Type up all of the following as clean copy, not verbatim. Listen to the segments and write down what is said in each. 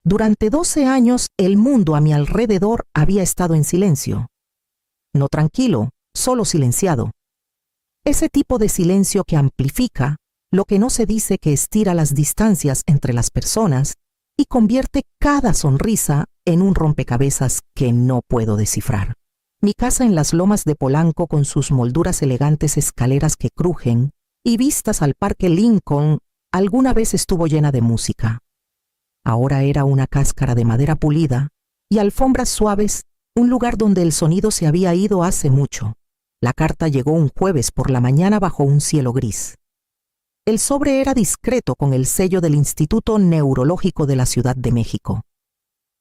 Durante 12 años el mundo a mi alrededor había estado en silencio. No tranquilo, solo silenciado. Ese tipo de silencio que amplifica lo que no se dice, que estira las distancias entre las personas y convierte cada sonrisa en un rompecabezas que no puedo descifrar. Mi casa en las lomas de Polanco, con sus molduras elegantes escaleras que crujen y vistas al Parque Lincoln, alguna vez estuvo llena de música. Ahora era una cáscara de madera pulida y alfombras suaves, un lugar donde el sonido se había ido hace mucho. La carta llegó un jueves por la mañana bajo un cielo gris. El sobre era discreto, con el sello del Instituto Neurológico de la Ciudad de México.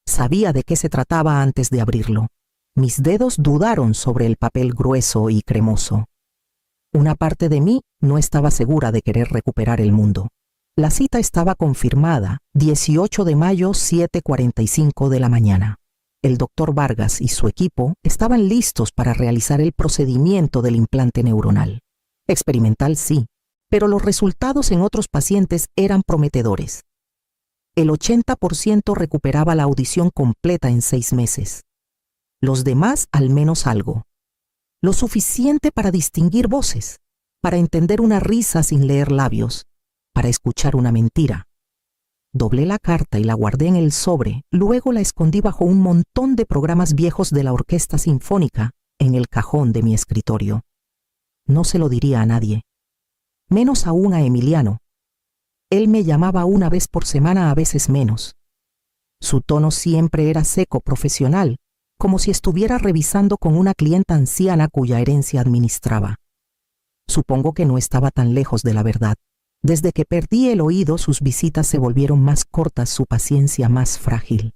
Sabía de qué se trataba antes de abrirlo. Mis dedos dudaron sobre el papel grueso y cremoso. Una parte de mí no estaba segura de querer recuperar el mundo. La cita estaba confirmada, 18 de mayo, 7:45 de la mañana. El doctor Vargas y su equipo estaban listos para realizar el procedimiento del implante neuronal. Experimental, sí, pero los resultados en otros pacientes eran prometedores. El 80% recuperaba la audición completa en 6 meses. Los demás al menos algo. Lo suficiente para distinguir voces, para entender una risa sin leer labios, para escuchar una mentira. Doblé la carta y la guardé en el sobre, luego la escondí bajo un montón de programas viejos de la Orquesta Sinfónica en el cajón de mi escritorio. No se lo diría a nadie, menos aún a Emiliano. Él me llamaba una vez por semana, a veces menos. Su tono siempre era seco, profesional, como si estuviera revisando con una clienta anciana cuya herencia administraba. Supongo que no estaba tan lejos de la verdad. Desde que perdí el oído, sus visitas se volvieron más cortas, su paciencia más frágil.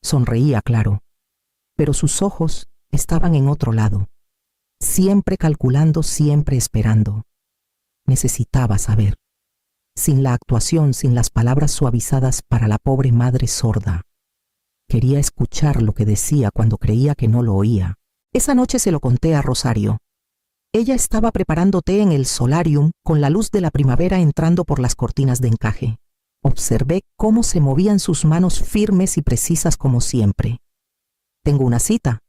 Sonreía, claro, pero sus ojos estaban en otro lado. Siempre calculando, siempre esperando. Necesitaba saber. Sin la actuación, sin las palabras suavizadas para la pobre madre sorda. Quería escuchar lo que decía cuando creía que no lo oía. Esa noche se lo conté a Rosario. Ella estaba preparando té en el solarium, con la luz de la primavera entrando por las cortinas de encaje. Observé cómo se movían sus manos, firmes y precisas como siempre. «Tengo una cita»,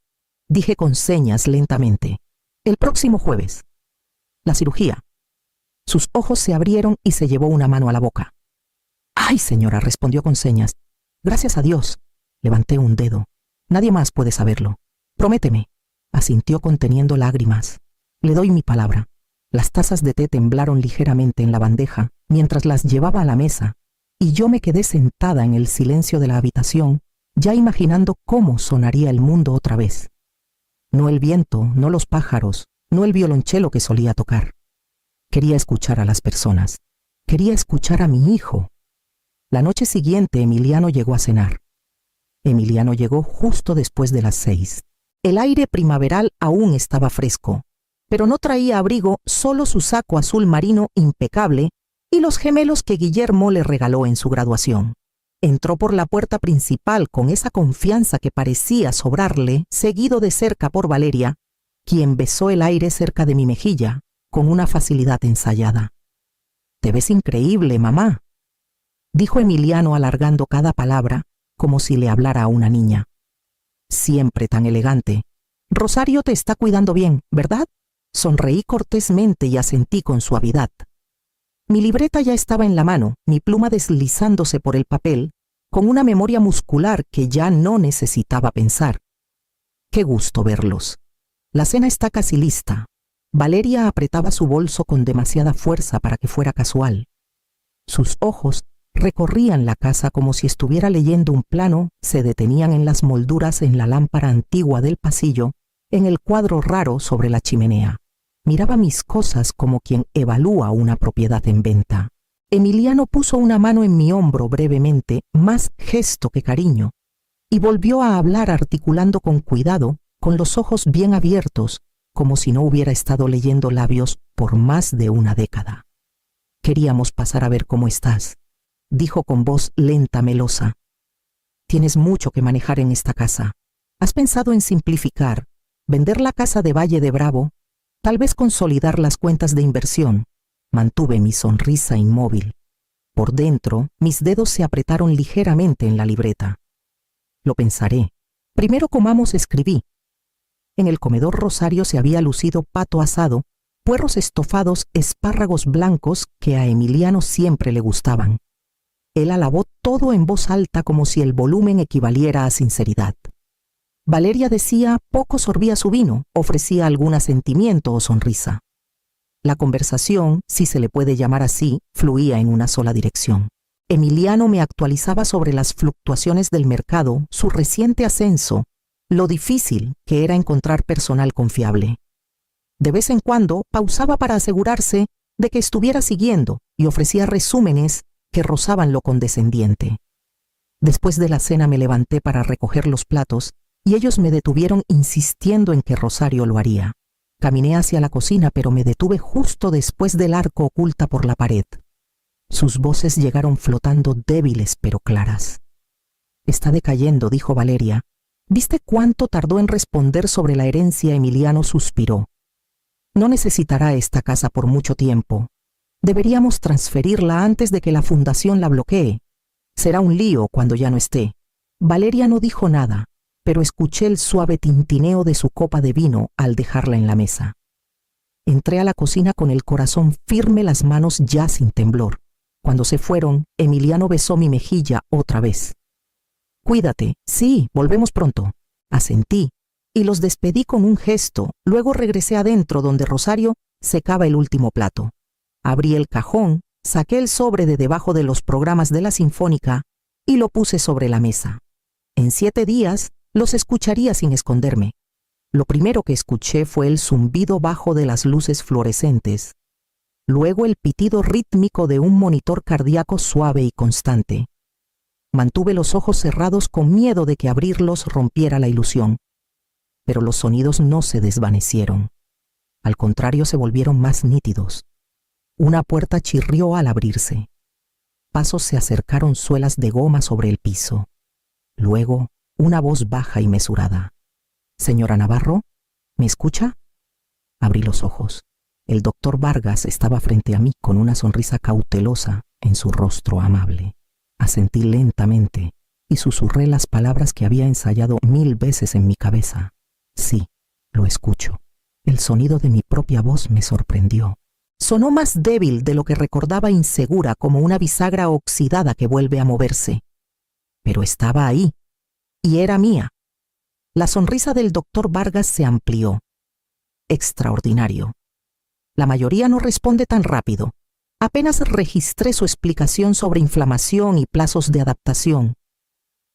dije con señas lentamente. «El próximo jueves. La cirugía». Sus ojos se abrieron y se llevó una mano a la boca. «Ay, señora», respondió con señas. «Gracias a Dios». Levanté un dedo. «Nadie más puede saberlo. Prométeme», asintió conteniendo lágrimas. «Le doy mi palabra». Las tazas de té temblaron ligeramente en la bandeja mientras las llevaba a la mesa, y yo me quedé sentada en el silencio de la habitación, ya imaginando cómo sonaría el mundo otra vez. No el viento, no los pájaros, no el violonchelo que solía tocar. Quería escuchar a las personas. Quería escuchar a mi hijo. La noche siguiente Emiliano llegó a cenar. Emiliano llegó justo después de las 6. El aire primaveral aún estaba fresco, pero no traía abrigo, solo su saco azul marino impecable y los gemelos que Guillermo le regaló en su graduación. Entró por la puerta principal con esa confianza que parecía sobrarle, seguido de cerca por Valeria, quien besó el aire cerca de mi mejilla con una facilidad ensayada. «Te ves increíble, mamá», dijo Emiliano alargando cada palabra como si le hablara a una niña. «Siempre tan elegante. Rosario te está cuidando bien, ¿verdad?». Sonreí cortésmente y asentí con suavidad. Mi libreta ya estaba en la mano, mi pluma deslizándose por el papel, con una memoria muscular que ya no necesitaba pensar. «Qué gusto verlos. La cena está casi lista». Valeria apretaba su bolso con demasiada fuerza para que fuera casual. Sus ojos recorrían la casa como si estuviera leyendo un plano, se detenían en las molduras en la lámpara antigua del pasillo, en el cuadro raro sobre la chimenea. Miraba mis cosas como quien evalúa una propiedad en venta. Emiliano puso una mano en mi hombro brevemente, más gesto que cariño, y volvió a hablar articulando con cuidado, con los ojos bien abiertos, como si no hubiera estado leyendo labios por más de una década. «Queríamos pasar a ver cómo estás», dijo con voz lenta, melosa. «Tienes mucho que manejar en esta casa. ¿Has pensado en simplificar, vender la casa de Valle de Bravo, tal vez consolidar las cuentas de inversión?» Mantuve mi sonrisa inmóvil. Por dentro, mis dedos se apretaron ligeramente en la libreta. Lo pensaré. Primero comamos, escribí. En el comedor Rosario se había lucido pato asado, puerros estofados, espárragos blancos que a Emiliano siempre le gustaban. Él alabó todo en voz alta como si el volumen equivaliera a sinceridad. Valeria decía poco sorbía su vino, ofrecía algún asentimiento o sonrisa. La conversación, si se le puede llamar así, fluía en una sola dirección. Emiliano me actualizaba sobre las fluctuaciones del mercado, su reciente ascenso, lo difícil que era encontrar personal confiable. De vez en cuando pausaba para asegurarse de que estuviera siguiendo y ofrecía resúmenes que rozaban lo condescendiente. Después de la cena me levanté para recoger los platos y ellos me detuvieron insistiendo en que Rosario lo haría. Caminé hacia la cocina, pero me detuve justo después del arco oculta por la pared. Sus voces llegaron flotando débiles pero claras. «Está decayendo», dijo Valeria. «¿Viste cuánto tardó en responder sobre la herencia?» Emiliano suspiró. «No necesitará esta casa por mucho tiempo. Deberíamos transferirla antes de que la fundación la bloquee. Será un lío cuando ya no esté». Valeria no dijo nada, pero escuché el suave tintineo de su copa de vino al dejarla en la mesa. Entré a la cocina con el corazón firme, las manos ya sin temblor. Cuando se fueron, Emiliano besó mi mejilla otra vez. «Cuídate. Sí, volvemos pronto». Asentí, y los despedí con un gesto. Luego regresé adentro donde Rosario secaba el último plato. Abrí el cajón, saqué el sobre de debajo de los programas de la Sinfónica y lo puse sobre la mesa. En 7 días los escucharía sin esconderme. Lo primero que escuché fue el zumbido bajo de las luces fluorescentes. Luego el pitido rítmico de un monitor cardíaco suave y constante. Mantuve los ojos cerrados con miedo de que abrirlos rompiera la ilusión. Pero los sonidos no se desvanecieron. Al contrario, se volvieron más nítidos. Una puerta chirrió al abrirse. Pasos se acercaron, suelas de goma sobre el piso. Luego, una voz baja y mesurada. «Señora Navarro, ¿me escucha?» Abrí los ojos. El doctor Vargas estaba frente a mí con una sonrisa cautelosa en su rostro amable. Asentí lentamente y susurré las palabras que había ensayado 1000 veces en mi cabeza. «Sí, lo escucho». El sonido de mi propia voz me sorprendió. Sonó más débil de lo que recordaba, insegura, como una bisagra oxidada que vuelve a moverse. Pero estaba ahí, y era mía. La sonrisa del doctor Vargas se amplió. «Extraordinario. La mayoría no responde tan rápido. Apenas registré su explicación sobre inflamación y plazos de adaptación.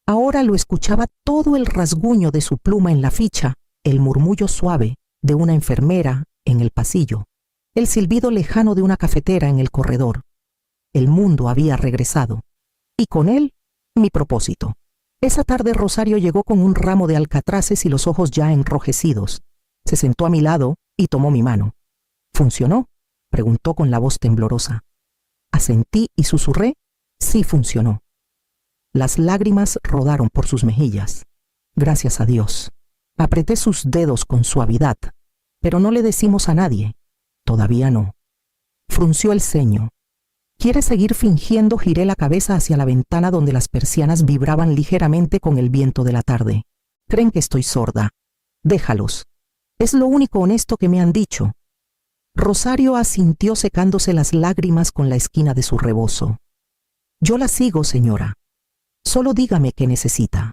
Ahora lo escuchaba todo, el rasguño de su pluma en la ficha, el murmullo suave de una enfermera en el pasillo, el silbido lejano de una cafetera en el corredor. El mundo había regresado, y con él mi propósito. Esa tarde Rosario llegó con un ramo de alcatraces y los ojos ya enrojecidos. Se sentó a mi lado y tomó mi mano. «¿Funcionó?», preguntó con la voz temblorosa. Asentí y susurré: «Sí, funcionó». Las lágrimas rodaron por sus mejillas. «Gracias a Dios». Apreté sus dedos con suavidad, pero no le decimos a nadie. «Todavía no». Frunció el ceño. «¿Quiere seguir fingiendo?». Giré la cabeza hacia la ventana donde las persianas vibraban ligeramente con el viento de la tarde. «Creen que estoy sorda. Déjalos. Es lo único honesto que me han dicho». Rosario asintió secándose las lágrimas con la esquina de su rebozo. «Yo la sigo, señora. Solo dígame qué necesita».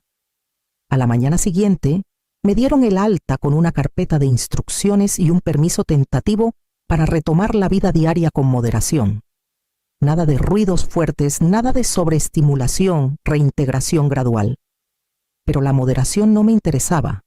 A la mañana siguiente, me dieron el alta con una carpeta de instrucciones y un permiso tentativo para retomar la vida diaria con moderación. Nada de ruidos fuertes, nada de sobreestimulación, reintegración gradual. Pero la moderación no me interesaba.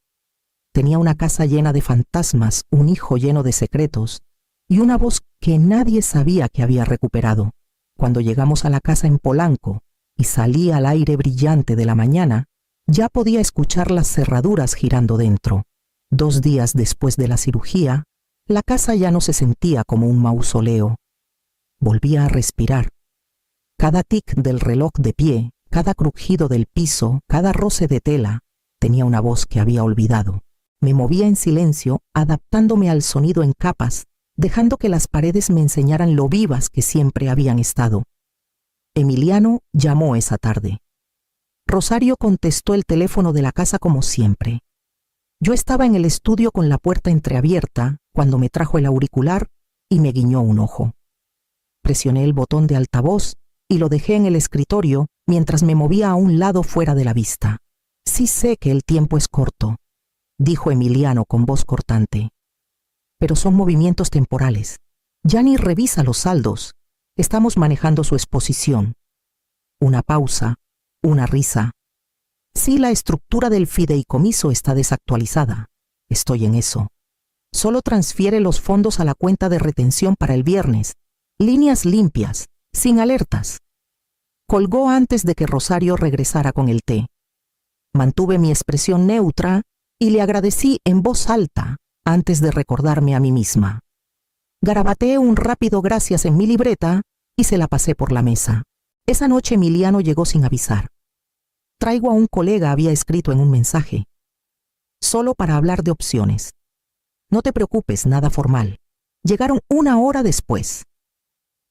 Tenía una casa llena de fantasmas, un hijo lleno de secretos y una voz que nadie sabía que había recuperado. Cuando llegamos a la casa en Polanco y salí al aire brillante de la mañana, ya podía escuchar las cerraduras girando dentro. 2 días después de la cirugía, la casa ya no se sentía como un mausoleo. Volvía a respirar. Cada tic del reloj de pie, cada crujido del piso, cada roce de tela, tenía una voz que había olvidado. Me movía en silencio, adaptándome al sonido en capas, dejando que las paredes me enseñaran lo vivas que siempre habían estado. Emiliano llamó esa tarde. Rosario contestó el teléfono de la casa como siempre. Yo estaba en el estudio con la puerta entreabierta cuando me trajo el auricular y me guiñó un ojo. Presioné el botón de altavoz y lo dejé en el escritorio mientras me movía a un lado fuera de la vista. Sí sé que el tiempo es corto, dijo Emiliano con voz cortante. Pero son movimientos temporales. Ya ni revisa los saldos. Estamos manejando su exposición. Una pausa, una risa. Sí, la estructura del fideicomiso está desactualizada. Estoy en eso. Solo transfiere los fondos a la cuenta de retención para el viernes. Líneas limpias, sin alertas. Colgó antes de que Rosario regresara con el té. Mantuve mi expresión neutra y le agradecí en voz alta antes de recordarme a mí misma. Garabateé un rápido gracias en mi libreta y se la pasé por la mesa. Esa noche Emiliano llegó sin avisar. Traigo a un colega, había escrito en un mensaje. Solo para hablar de opciones. No te preocupes, nada formal. Llegaron 1 hora después.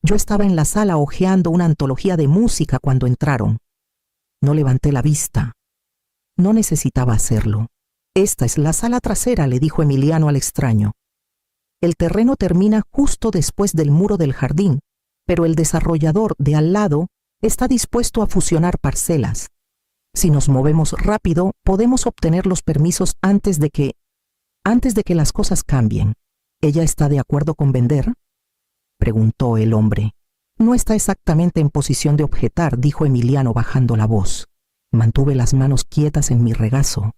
Yo estaba en la sala hojeando una antología de música cuando entraron. No levanté la vista. No necesitaba hacerlo. Esta es la sala trasera, le dijo Emiliano al extraño. El terreno termina justo después del muro del jardín, pero el desarrollador de al lado está dispuesto a fusionar parcelas. Si nos movemos rápido, podemos obtener los permisos antes de que las cosas cambien. ¿Ella está de acuerdo con vender?, preguntó el hombre. No está exactamente en posición de objetar, dijo Emiliano bajando la voz. Mantuve las manos quietas en mi regazo.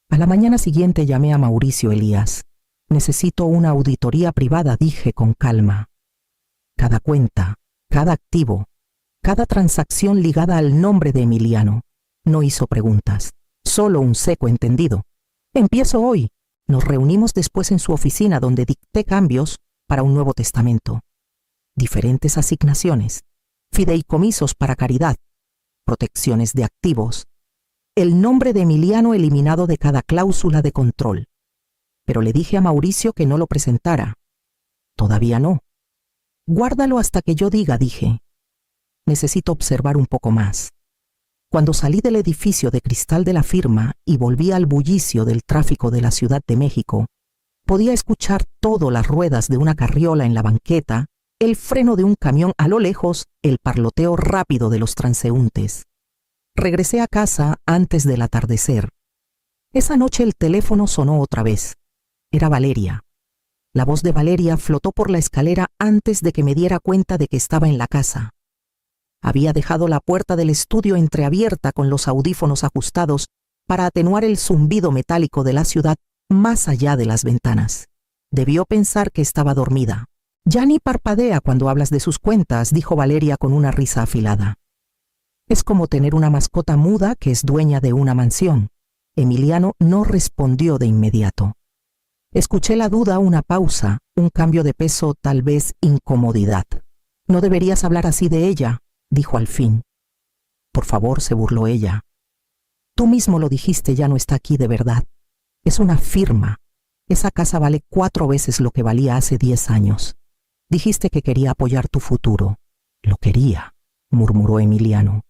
A la mañana siguiente llamé a Mauricio Elías. Necesito una auditoría privada, dije con calma. Cada cuenta, cada activo, cada transacción ligada al nombre de Emiliano. No hizo preguntas, solo un seco entendido. Empiezo hoy. Nos reunimos después en su oficina donde dicté cambios para un nuevo testamento. Diferentes asignaciones, fideicomisos para caridad, protecciones de activos, el nombre de Emiliano eliminado de cada cláusula de control. Pero le dije a Mauricio que no lo presentara. Todavía no. Guárdalo hasta que yo diga, dije. Necesito observar un poco más. Cuando salí del edificio de cristal de la firma y volví al bullicio del tráfico de la Ciudad de México, podía escuchar todo: las ruedas de una carriola en la banqueta, el freno de un camión a lo lejos, el parloteo rápido de los transeúntes. Regresé a casa antes del atardecer. Esa noche el teléfono sonó otra vez. Era Valeria. La voz de Valeria flotó por la escalera antes de que me diera cuenta de que estaba en la casa. Había dejado la puerta del estudio entreabierta con los audífonos ajustados para atenuar el zumbido metálico de la ciudad más allá de las ventanas. Debió pensar que estaba dormida. Ya ni parpadea cuando hablas de sus cuentas, dijo Valeria con una risa afilada. Es como tener una mascota muda que es dueña de una mansión. Emiliano no respondió de inmediato. Escuché la duda, una pausa, un cambio de peso, tal vez incomodidad. No deberías hablar así de ella, dijo al fin. Por favor, se burló ella. Tú mismo lo dijiste, ya no está aquí de verdad. Es una firma. Esa casa vale 4 veces lo que valía hace 10 años. Dijiste que quería apoyar tu futuro. Lo quería, murmuró Emiliano.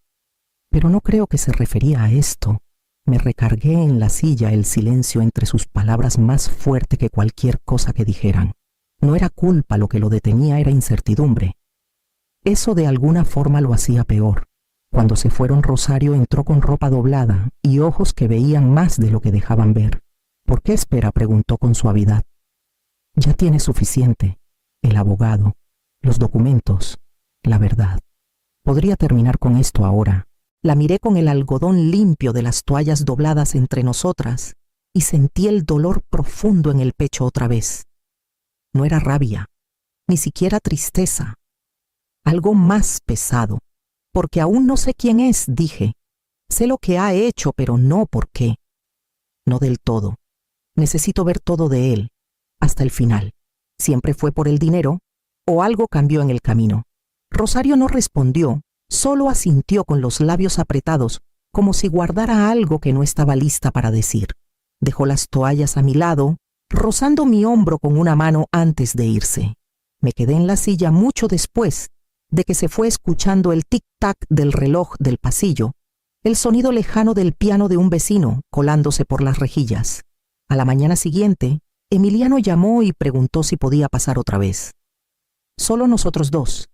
Pero no creo que se refería a esto. Me recargué en la silla, el silencio entre sus palabras más fuerte que cualquier cosa que dijeran. No era culpa lo que lo detenía, era incertidumbre. Eso de alguna forma lo hacía peor. Cuando se fueron, Rosario entró con ropa doblada y ojos que veían más de lo que dejaban ver. ¿Por qué espera?, preguntó con suavidad. Ya tiene suficiente. El abogado, los documentos, la verdad. Podría terminar con esto ahora. La miré con el algodón limpio de las toallas dobladas entre nosotras y sentí el dolor profundo en el pecho otra vez. No era rabia, ni siquiera tristeza. Algo más pesado, porque aún no sé quién es, dije. Sé lo que ha hecho, pero no por qué. No del todo. Necesito ver todo de él, hasta el final. ¿Siempre fue por el dinero o algo cambió en el camino? Rosario no respondió, solo asintió con los labios apretados, como si guardara algo que no estaba lista para decir. Dejó las toallas a mi lado, rozando mi hombro con una mano antes de irse. Me quedé en la silla mucho después, de que se fue escuchando el tic-tac del reloj del pasillo, el sonido lejano del piano de un vecino colándose por las rejillas. A la mañana siguiente, Emiliano llamó y preguntó si podía pasar otra vez. Solo nosotros dos.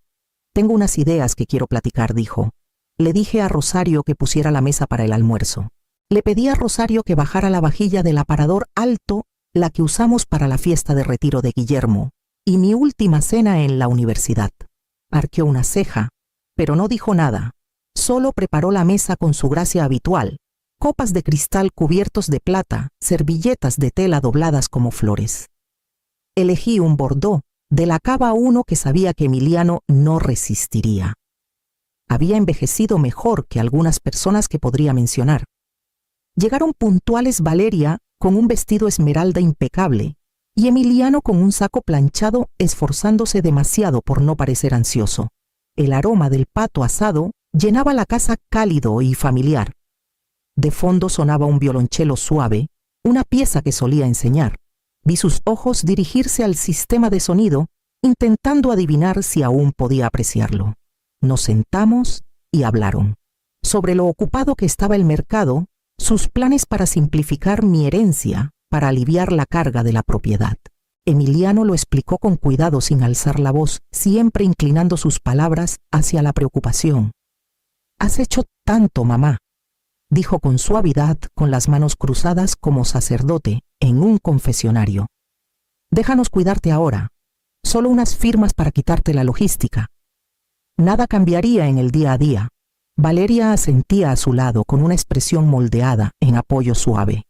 Tengo unas ideas que quiero platicar, dijo. Le dije a Rosario que pusiera la mesa para el almuerzo. Le pedí a Rosario que bajara la vajilla del aparador alto, la que usamos para la fiesta de retiro de Guillermo, y mi última cena en la universidad. Arqueó una ceja, pero no dijo nada. Solo preparó la mesa con su gracia habitual, copas de cristal cubiertos de plata, servilletas de tela dobladas como flores. Elegí un bordó, de la cava uno que sabía que Emiliano no resistiría. Había envejecido mejor que algunas personas que podría mencionar. Llegaron puntuales Valeria con un vestido esmeralda impecable y Emiliano con un saco planchado esforzándose demasiado por no parecer ansioso. El aroma del pato asado llenaba la casa cálido y familiar. De fondo sonaba un violonchelo suave, una pieza que solía enseñar. Vi sus ojos dirigirse al sistema de sonido, intentando adivinar si aún podía apreciarlo. Nos sentamos y hablaron. Sobre lo ocupado que estaba el mercado, sus planes para simplificar mi herencia, para aliviar la carga de la propiedad. Emiliano lo explicó con cuidado sin alzar la voz, siempre inclinando sus palabras hacia la preocupación. «Has hecho tanto, mamá», dijo con suavidad, con las manos cruzadas como sacerdote en un confesionario. «Déjanos cuidarte ahora. Solo unas firmas para quitarte la logística. Nada cambiaría en el día a día». Valeria asentía a su lado con una expresión moldeada en apoyo suave.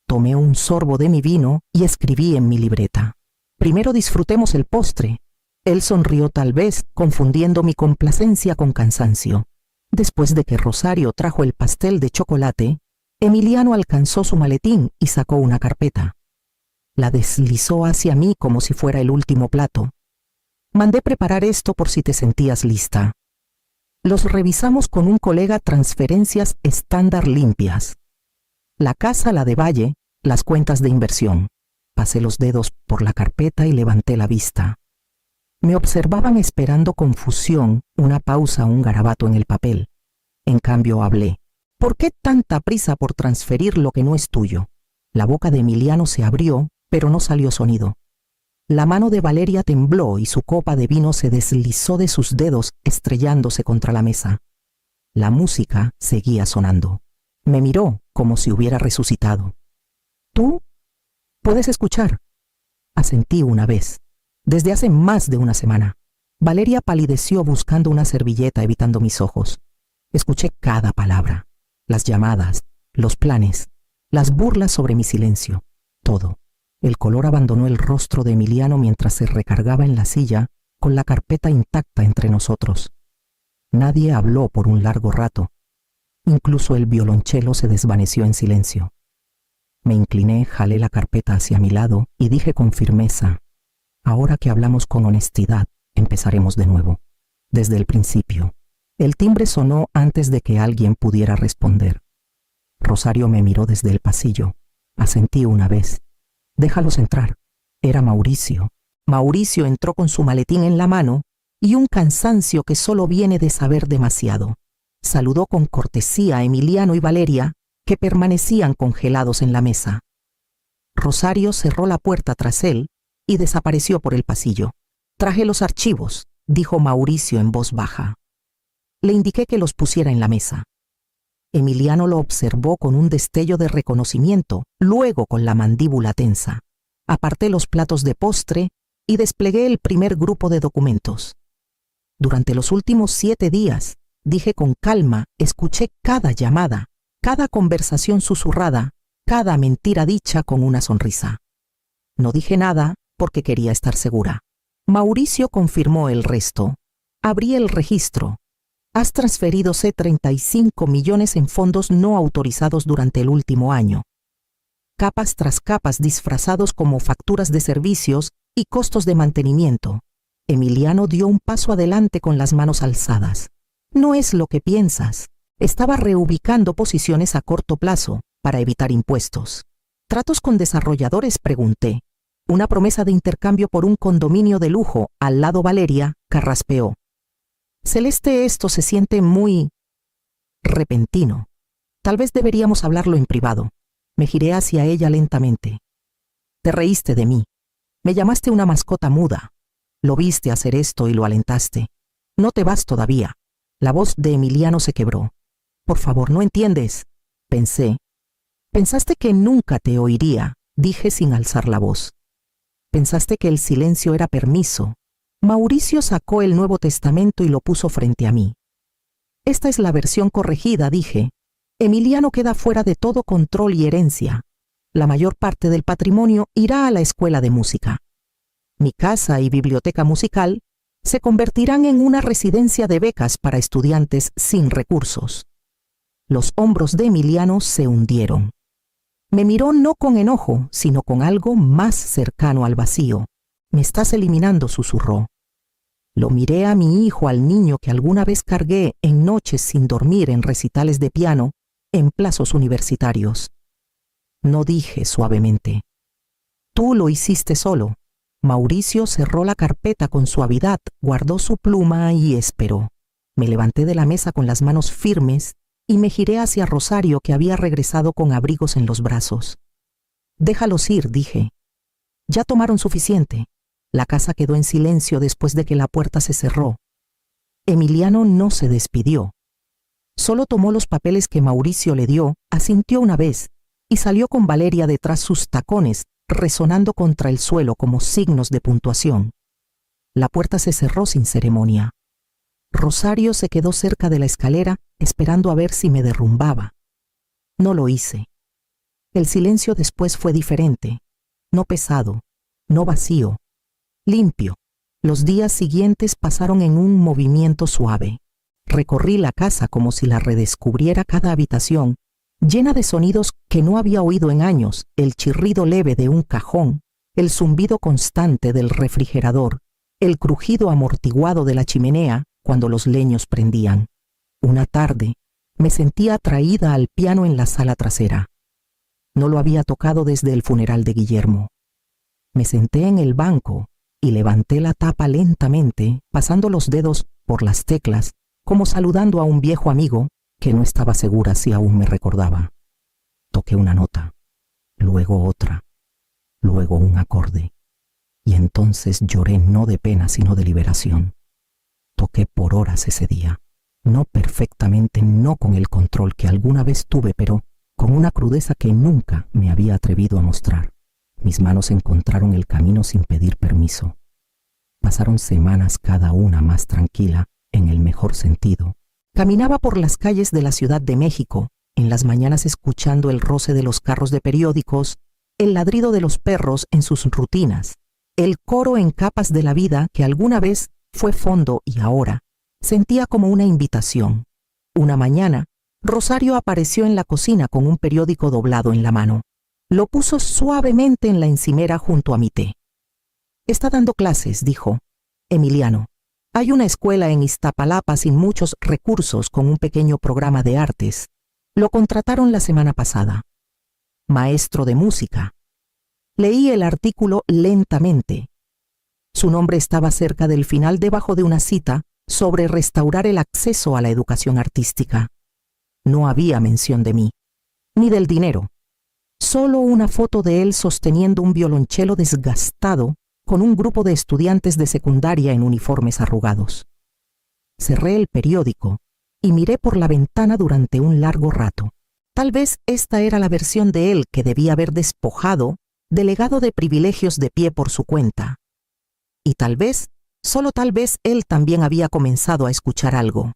Tomé un sorbo de mi vino y escribí en mi libreta. «Primero disfrutemos el postre». Él sonrió tal vez, confundiendo mi complacencia con cansancio. Después de que Rosario trajo el pastel de chocolate, Emiliano alcanzó su maletín y sacó una carpeta. La deslizó hacia mí como si fuera el último plato. «Mandé preparar esto por si te sentías lista». Los revisamos con un colega, transferencias estándar limpias. La casa, la de Valle, las cuentas de inversión. Pasé los dedos por la carpeta y levanté la vista. Me observaban esperando confusión, una pausa, un garabato en el papel. En cambio hablé. «¿Por qué tanta prisa por transferir lo que no es tuyo?» La boca de Emiliano se abrió, pero no salió sonido. La mano de Valeria tembló y su copa de vino se deslizó de sus dedos, estrellándose contra la mesa. La música seguía sonando. Me miró como si hubiera resucitado. «¿Tú? ¿Puedes escuchar?» Asentí una vez. Desde hace más de una semana. Valeria palideció buscando una servilleta, evitando mis ojos. Escuché cada palabra. Las llamadas, los planes, las burlas sobre mi silencio. Todo. El color abandonó el rostro de Emiliano mientras se recargaba en la silla, con la carpeta intacta entre nosotros. Nadie habló por un largo rato. Incluso el violonchelo se desvaneció en silencio. Me incliné, jalé la carpeta hacia mi lado y dije con firmeza: «Ahora que hablamos con honestidad, empezaremos de nuevo, desde el principio». El timbre sonó antes de que alguien pudiera responder. Rosario me miró desde el pasillo. Asentí una vez. «Déjalos entrar». Era Mauricio. Mauricio entró con su maletín en la mano y un cansancio que solo viene de saber demasiado. Saludó con cortesía a Emiliano y Valeria, que permanecían congelados en la mesa. Rosario cerró la puerta tras él y desapareció por el pasillo. «Traje los archivos», dijo Mauricio en voz baja. Le indiqué que los pusiera en la mesa. Emiliano lo observó con un destello de reconocimiento, luego con la mandíbula tensa. Aparté los platos de postre y desplegué el primer grupo de documentos. Durante los últimos 7 días, dije con calma, escuché cada llamada, cada conversación susurrada, cada mentira dicha con una sonrisa. No dije nada porque quería estar segura. Mauricio confirmó el resto. Abrí el registro. «Has transferido 35 millones en fondos no autorizados durante el último año. Capas tras capas disfrazados como facturas de servicios y costos de mantenimiento». Emiliano dio un paso adelante con las manos alzadas. «No es lo que piensas. Estaba reubicando posiciones a corto plazo para evitar impuestos». «¿Tratos con desarrolladores?», pregunté. «Una promesa de intercambio por un condominio de lujo al lado». Valeria carraspeó. Celeste, esto se siente muy repentino. Tal vez deberíamos hablarlo en privado. Me giré hacia ella lentamente. Te reíste de mí. Me llamaste una mascota muda. Lo viste hacer esto y lo alentaste. No te vas todavía. La voz de Emiliano se quebró. Por favor, no entiendes. Pensé. Pensaste que nunca te oiría, dije sin alzar la voz. Pensaste que el silencio era permiso. Mauricio sacó el Nuevo Testamento y lo puso frente a mí. Esta es la versión corregida, dije. Emiliano queda fuera de todo control y herencia. La mayor parte del patrimonio irá a la escuela de música. Mi casa y biblioteca musical se convertirán en una residencia de becas para estudiantes sin recursos. Los hombros de Emiliano se hundieron. Me miró no con enojo, sino con algo más cercano al vacío. Me estás eliminando, susurró. Lo miré a mi hijo, al niño que alguna vez cargué en noches sin dormir en recitales de piano en plazos universitarios. No, dije suavemente. Tú lo hiciste solo. Mauricio cerró la carpeta con suavidad, guardó su pluma y esperó. Me levanté de la mesa con las manos firmes y me giré hacia Rosario, que había regresado con abrigos en los brazos. Déjalos ir, dije. Ya tomaron suficiente. La casa quedó en silencio después de que la puerta se cerró. Emiliano no se despidió. Solo tomó los papeles que Mauricio le dio, asintió una vez y salió con Valeria detrás sus tacones, resonando contra el suelo como signos de puntuación. La puerta se cerró sin ceremonia. Rosario se quedó cerca de la escalera, esperando a ver si me derrumbaba. No lo hice. El silencio después fue diferente, no pesado, no vacío, limpio. Los días siguientes pasaron en un movimiento suave. Recorrí la casa como si la redescubriera, cada habitación, llena de sonidos que no había oído en años, el chirrido leve de un cajón, el zumbido constante del refrigerador, el crujido amortiguado de la chimenea cuando los leños prendían. Una tarde, me sentía atraída al piano en la sala trasera. No lo había tocado desde el funeral de Guillermo. Me senté en el banco y levanté la tapa lentamente, pasando los dedos por las teclas, como saludando a un viejo amigo que no estaba segura si aún me recordaba. Toqué una nota, luego otra, luego un acorde, y entonces lloré no de pena sino de liberación. Toqué por horas ese día, no perfectamente, no con el control que alguna vez tuve, pero con una crudeza que nunca me había atrevido a mostrar. Mis manos encontraron el camino sin pedir permiso. Pasaron semanas, cada una más tranquila, en el mejor sentido. Caminaba por las calles de la Ciudad de México, en las mañanas escuchando el roce de los carros de periódicos, el ladrido de los perros en sus rutinas, el coro en capas de la vida que alguna vez fue fondo y ahora sentía como una invitación. Una mañana, Rosario apareció en la cocina con un periódico doblado en la mano. Lo puso suavemente en la encimera junto a mi té. Está dando clases, dijo. Emiliano. Hay una escuela en Iztapalapa sin muchos recursos con un pequeño programa de artes. Lo contrataron la semana pasada. Maestro de música. Leí el artículo lentamente. Su nombre estaba cerca del final, debajo de una cita sobre restaurar el acceso a la educación artística. No había mención de mí, ni del dinero. Solo una foto de él sosteniendo un violonchelo desgastado con un grupo de estudiantes de secundaria en uniformes arrugados. Cerré el periódico y miré por la ventana durante un largo rato. Tal vez esta era la versión de él que debía haber despojado del legado de privilegios de pie por su cuenta. Y tal vez, solo tal vez, él también había comenzado a escuchar algo.